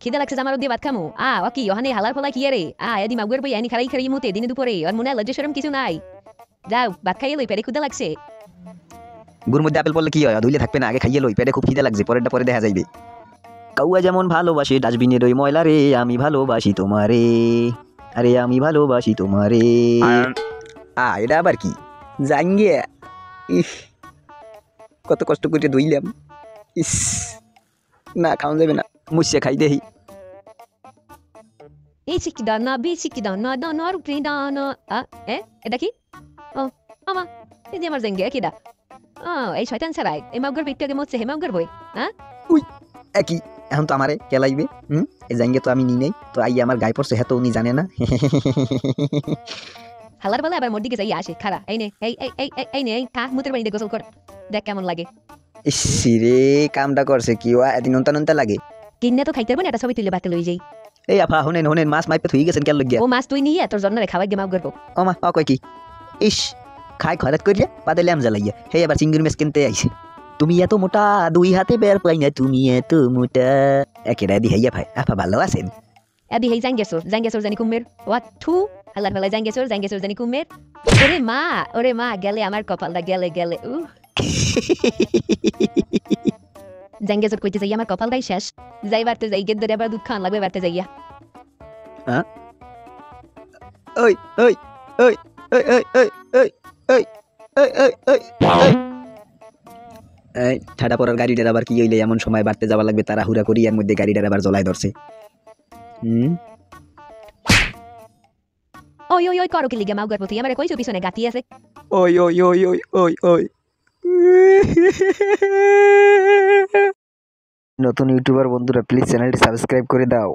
খিদে লাগছে আমার দিয়ে ভাত খামু ওকি ওখানে হালার ফলা কি রে এদি মাগুয়ের বই এনি খারাই খারাই মুতে দিনে দুপুরে আর মনে লজ্জা শরম কিছু নাই যাও ভাত খাইয়ে লই পেটে ক্ষুদা লাগছে গুড় মধ্যে আপেল পড়লে কি হয় ধুইলে থাকবে না আগে খাইয়ে লই পেটে খুব খিদে লাগছে পরেরটা পরে দেখা যাইবে কাউয়া যেমন ভালোবাসে ডাস্টবিনের ওই ময়লা রে আমি ভালোবাসি তোমারে আরে আমি ভালোবাসি তোমারে এটা আবার কি জাঙ্গে ইস কত কষ্ট করে ধুইলাম ইস না খাওয়া যাবে না মুসে খাই দেহি এই চিকি দানা বি চিকি দানা দানা রুপি দানা এটা কি ও মামা এই যে আমার জেঙ্গে কিডা এই শয়তান ছাড়াই এই মাগুর পেটটাকে মরছে হে মাগুর বই উই একই এখন তো আমারে কেলাইবে এই জাঙ্গে তো আমি নি নাই তো আই আমার গায়ে পড়ছে হ্যাঁ তো উনি জানে না হালার বলে আবার মোর দিকে যাই আসে খারা এই নে এই নে কাক মুতের পানি দিয়ে গোসল কর দেখ কেমন লাগে ইসিরে কামটা করছে কি ওয়া এদিন নুনতা নুনতা লাগে কিন্নে তো খাইতে পারবো না এটা ছবি তুলে বাতে লই যাই এই আফা হোনেন মাছ মাইপে থুই গেছেন কেন লাগিয়া ও মাছ তুই নিয়ে তোর জন্য রে খাওয়াই গে মাগুর বউ ও মা কয় কি ইস খাই খরাত করিয়া পাতালে আম জ্বালাইয়া হে এবার চিংড়ি মাছ কিনতে আইছে তুমি এত মোটা দুই হাতে বের পাই না তুমি এত মোটা একেরা দি হাইয়া ভাই আফা ভালো আছেন এদি হেই জাঙ্গেসর জানি কুমের ওয়া থু হালার ফেলা জাঙ্গেসর জানি কুমের ওরে মা গেলে আমার কপালটা গেলে জাঙ্গেসর কইতে যাই আমার কপালটাই শেষ যাই বাড়তে যাই গেদ ধরে আবার দুধ খান লাগবে বাড়তে যাইয়া ওই ওই ওই ওই ওই ওই ওই ওই ওই ওই ওই এই ঠাডা পড়ার গাড়িটার আবার কি হইলে এমন সময় বাড়তে যাওয়া লাগবে তারা হুরা করি এর মধ্যে গাড়িটার আবার জ্বলাই ধরছে ওই করো কি লিগে মাগুর প্রতি আমারে কইছো পিছনে গাতি আছে ওই নতুন ইউটিউবার বন্ধুরা প্লিজ চ্যানেলটি সাবস্ক্রাইব করে দাও।